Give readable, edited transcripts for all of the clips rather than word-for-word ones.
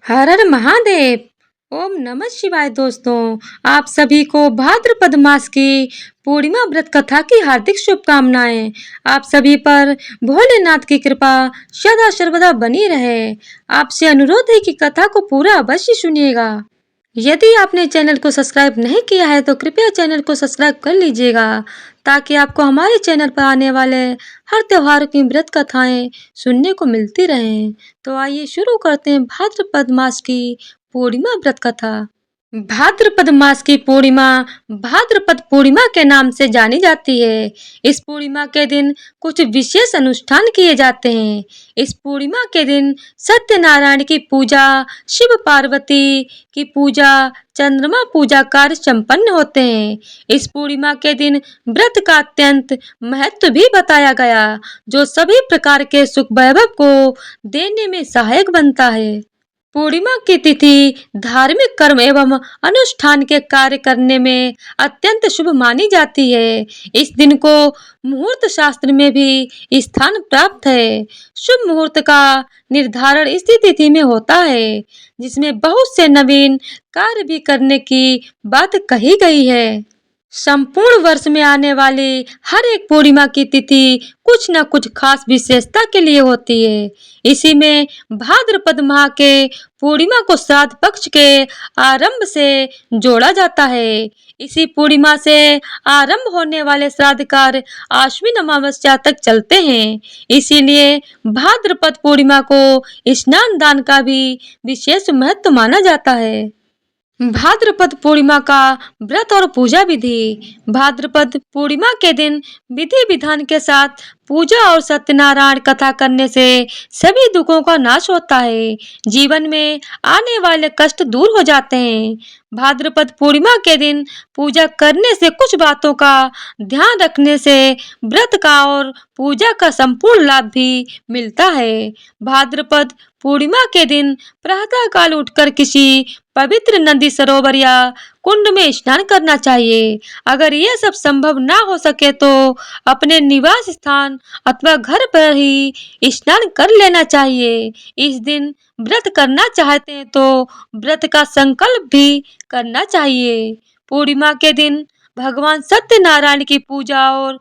हर हर महादेव। ओम नमः शिवाय। दोस्तों, आप सभी को भाद्रपद मास की पूर्णिमा व्रत कथा की हार्दिक शुभकामनाएं। आप सभी पर भोलेनाथ की कृपा सदा सर्वदा बनी रहे। आपसे अनुरोध है कि कथा को पूरा अवश्य सुनिएगा। यदि आपने चैनल को सब्सक्राइब नहीं किया है तो कृपया चैनल को सब्सक्राइब कर लीजिएगा, ताकि आपको हमारे चैनल पर आने वाले हर त्योहार की व्रत कथाएं सुनने को मिलती रहें। तो आइए शुरू करते हैं भाद्रपद मास की पूर्णिमा व्रत कथा। भाद्रपद मास की पूर्णिमा भाद्रपद पूर्णिमा के नाम से जानी जाती है। इस पूर्णिमा के दिन कुछ विशेष अनुष्ठान किए जाते हैं। इस पूर्णिमा के दिन सत्यनारायण की पूजा, शिव पार्वती की पूजा, चंद्रमा पूजा कार्य संपन्न होते हैं। इस पूर्णिमा के दिन व्रत का अत्यंत महत्व भी बताया गया, जो सभी प्रकार के सुख वैभव को देने में सहायक बनता है। पूर्णिमा की तिथि धार्मिक कर्म एवं अनुष्ठान के कार्य करने में अत्यंत शुभ मानी जाती है। इस दिन को मुहूर्त शास्त्र में भी स्थान प्राप्त है। शुभ मुहूर्त का निर्धारण इसी तिथि में होता है, जिसमें बहुत से नवीन कार्य भी करने की बात कही गई है। संपूर्ण वर्ष में आने वाली हर एक पूर्णिमा की तिथि कुछ न कुछ खास विशेषता के लिए होती है। इसी में भाद्रपद माह के पूर्णिमा को श्राद्ध पक्ष के आरंभ से जोड़ा जाता है। इसी पूर्णिमा से आरंभ होने वाले श्राद्ध कार्य आश्विन अमावस्या तक चलते हैं। इसीलिए भाद्रपद पूर्णिमा को स्नान दान का भी विशेष महत्व माना जाता है। भाद्रपद पूर्णिमा का व्रत और पूजा विधि। भाद्रपद पूर्णिमा के दिन विधि विधान के साथ पूजा और सत्यनारायण कथा करने से सभी दुखों का नाश होता है। जीवन में आने वाले कष्ट दूर हो जाते हैं। भाद्रपद पूर्णिमा के दिन पूजा करने से कुछ बातों का ध्यान रखने से व्रत का और पूजा का संपूर्ण लाभ भी मिलता है। भाद्रपद पूर्णिमा के दिन प्रातः काल उठकर किसी पवित्र नदी, सरोवर या कुंड में स्नान करना चाहिए। अगर यह सब संभव ना हो सके तो अपने निवास स्थान अथवा घर पर ही स्नान कर लेना चाहिए। इस दिन व्रत करना चाहते हैं तो व्रत का संकल्प भी करना चाहिए। पूर्णिमा के दिन भगवान सत्यनारायण की पूजा और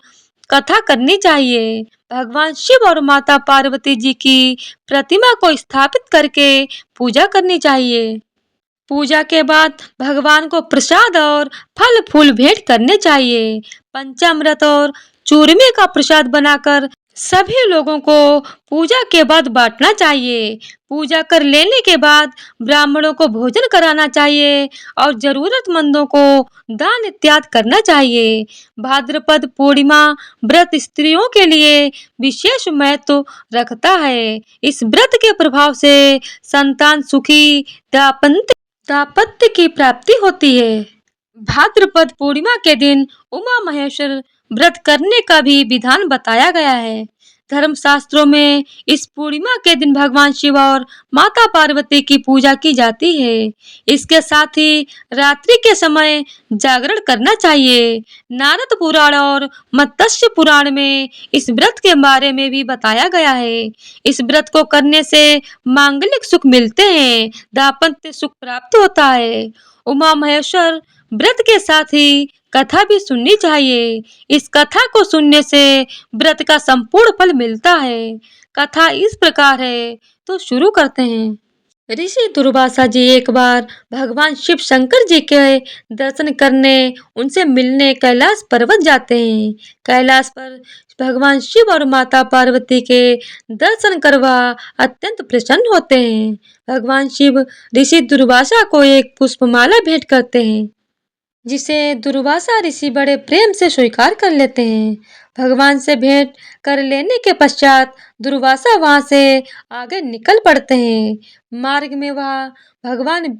कथा करनी चाहिए। भगवान शिव और माता पार्वती जी की प्रतिमा को स्थापित करके पूजा करनी चाहिए। पूजा के बाद भगवान को प्रसाद और फल फूल भेंट करने चाहिए। पंचामृत और चूरमे का प्रसाद बनाकर सभी लोगों को पूजा के बाद बांटना चाहिए। पूजा कर लेने के बाद ब्राह्मणों को भोजन कराना चाहिए और जरूरतमंदों को दान इत्यादि करना चाहिए। भाद्रपद पूर्णिमा व्रत स्त्रियों के लिए विशेष महत्व रखता है। इस व्रत के प्रभाव से संतान सुखी, दाम्पत्य की प्राप्ति होती है। भाद्रपद पूर्णिमा के दिन उमा महेश्वर व्रत करने का भी विधान बताया गया है। धर्मशास्त्रों में इस पूर्णिमा के दिन भगवान शिव और माता पार्वती की पूजा की जाती है। इसके साथ ही रात्रि के समय जागरण करना चाहिए। नारद पुराण और मत्स्य पुराण में इस व्रत के बारे में भी बताया गया है। इस व्रत को करने से मांगलिक सुख मिलते हैं, दाम्पत्य सुख प्राप्त होता है। उमा महेश्वर व्रत के साथ ही कथा भी सुननी चाहिए। इस कथा को सुनने से व्रत का संपूर्ण फल मिलता है। कथा इस प्रकार है, तो शुरू करते हैं। ऋषि दुर्वासा जी एक बार भगवान शिव शंकर जी के दर्शन करने, उनसे मिलने कैलाश पर्वत जाते हैं। कैलाश पर भगवान शिव और माता पार्वती के दर्शन करवा अत्यंत प्रसन्न होते हैं। भगवान शिव ऋषि दुर्वासा को एक पुष्पमाला भेंट करते हैं, जिसे दुर्वासा ऋषि बड़े प्रेम से स्वीकार कर लेते हैं। भगवान से भेंट कर लेने के पश्चात दुर्वासा वहां से आगे निकल पड़ते हैं। मार्ग में वह भगवान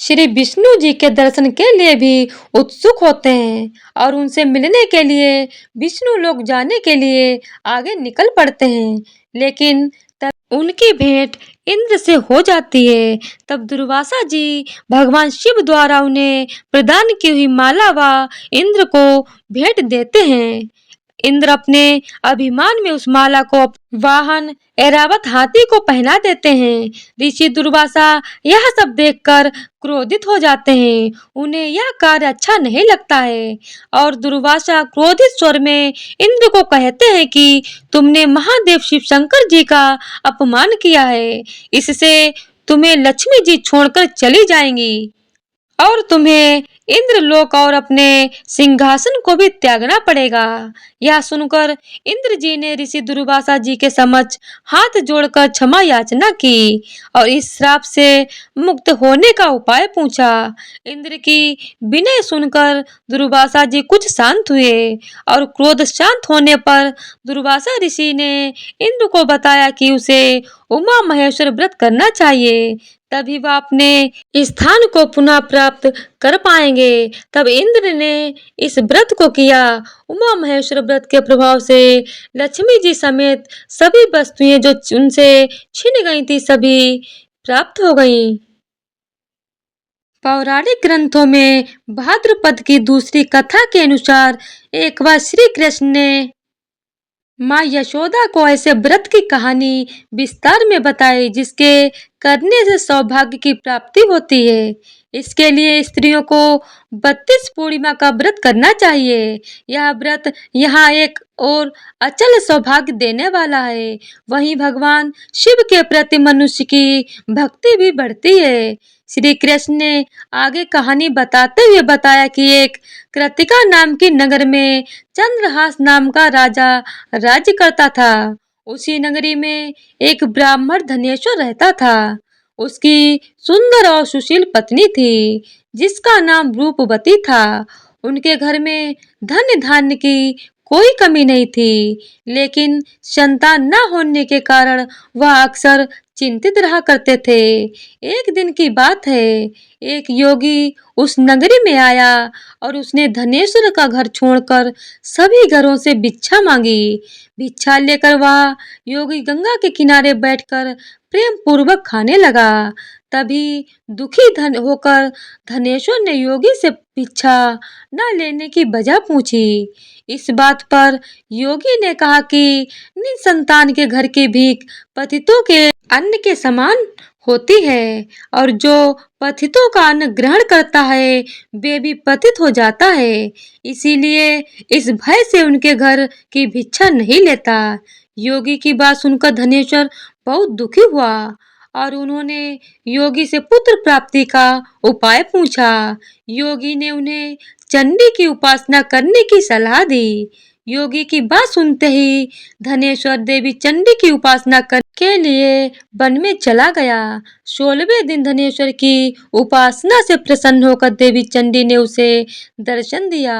श्री विष्णु जी के दर्शन के लिए भी उत्सुक होते हैं और उनसे मिलने के लिए विष्णु लोक जाने के लिए आगे निकल पड़ते हैं। लेकिन तब उनकी भेंट इंद्र से हो जाती है। तब दुर्वासा जी भगवान शिव द्वारा उन्हें प्रदान की हुई माला व इंद्र को भेंट देते हैं। इंद्र अपने अभिमान में उस माला को वाहन ऐरावत हाथी को पहना देते हैं। ऋषि दुर्वासा यह सब देखकर क्रोधित हो जाते हैं। उन्हें यह कार्य अच्छा नहीं लगता है और दुर्वासा क्रोधित स्वर में इंद्र को कहते हैं कि तुमने महादेव शिव शंकर जी का अपमान किया है। इससे तुम्हें लक्ष्मी जी छोड़कर चली जाएंगी और तुम्हें इंद्रलोक और अपने सिंहासन को भी त्यागना पड़ेगा। यह सुनकर इंद्र जी ने ऋषि दुर्वासा जी के समक्ष हाथ जोड़कर क्षमा याचना की और इस श्राप से मुक्त होने का उपाय पूछा। इंद्र की विनय सुनकर दुर्वासा जी कुछ शांत हुए और क्रोध शांत होने पर दुर्वासा ऋषि ने इंद्र को बताया कि उसे उमा महेश्वर व्रत करना चाहिए, तभी वह अपने स्थान को पुनः प्राप्त कर पाएंगे। तब इंद्र ने इस व्रत को किया। उमा महेश्वर व्रत के प्रभाव से लक्ष्मी जी समेत सभी वस्तुएं जो उनसे छिन गई थी सभी प्राप्त हो गईं। पौराणिक ग्रंथों में भाद्रपद की दूसरी कथा के अनुसार एक बार श्री कृष्ण ने माँ यशोदा को ऐसे व्रत की कहानी विस्तार में बताई जिसके करने से सौभाग्य की प्राप्ति होती है। इसके लिए स्त्रियों को 32 पूर्णिमा का व्रत करना चाहिए। यह व्रत यहाँ एक और अचल सौभाग्य देने वाला है। वहीं भगवान शिव के प्रति मनुष्य की भक्ति भी बढ़ती है। श्री कृष्ण ने आगे कहानी बताते हुए बताया कि एक कृतिका नाम की नगर में चंद्रहास नाम का राजा राज्य करता था। उसी नगरी में एक ब्राह्मण धनेश्वर रहता था। उसकी सुंदर और सुशील पत्नी थी जिसका नाम रूपवती था। उनके घर में धन धान्य की कोई कमी नहीं थी, लेकिन संतान न होने के कारण वह अक्सर चिंतित रहा करते थे। एक दिन की बात है, एक योगी उस नगरी में आया और उसने धनेश्वर का घर छोड़कर सभी घरों से भिक्षा मांगी। भिक्षा लेकर वह योगी गंगा के किनारे बैठकर प्रेम पूर्वक खाने लगा। तभी दुखी धन होकर धनेश्वर ने योगी से भिक्षा न लेने की वजह पूछी। इस बात पर योगी ने कहा कि निसंतान के घर की भीख पतितों के अन्न के समान होती है और जो पतितों का अन्न ग्रहण करता है वे भी पतित हो जाता है। इसीलिए इस भय से उनके घर की भिक्षा नहीं लेता। योगी की बात सुनकर धनेश्वर बहुत दुखी हुआ और उन्होंने योगी से पुत्र प्राप्ति का उपाय पूछा। योगी ने उन्हें चंडी की उपासना करने की सलाह दी। योगी की बात सुनते ही धनेश्वर देवी चंडी की उपासना करने के लिए वन में चला गया। 16वें दिन धनेश्वर की उपासना से प्रसन्न होकर देवी चंडी ने उसे दर्शन दिया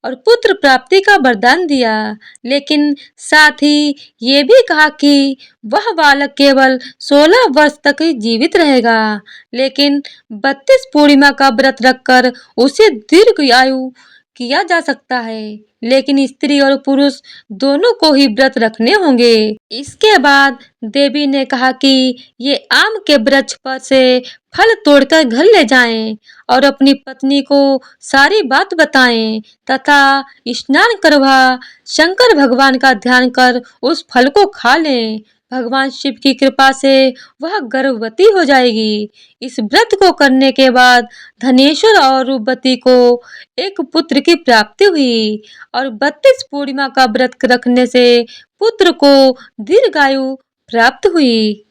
और पुत्र प्राप्ति का वरदान दिया, लेकिन साथ ही ये भी कहा कि वह बालक केवल 16 वर्ष तक ही जीवित रहेगा, लेकिन 32 पूर्णिमा का व्रत रखकर उसे दीर्घ आयु किया जा सकता है, लेकिन स्त्री और पुरुष दोनों को ही व्रत रखने होंगे। इसके बाद देवी ने कहा कि ये आम के वृक्ष पर से फल तोड़कर घर ले जाएं और अपनी पत्नी को सारी बात बताएं तथा स्नान करवा शंकर भगवान का ध्यान कर उस फल को खा लें। भगवान शिव की कृपा से वह गर्भवती हो जाएगी। इस व्रत को करने के बाद धनेश्वर और रूपवती को एक पुत्र की प्राप्ति हुई और 32 पूर्णिमा का व्रत रखने से पुत्र को दीर्घायु प्राप्त हुई।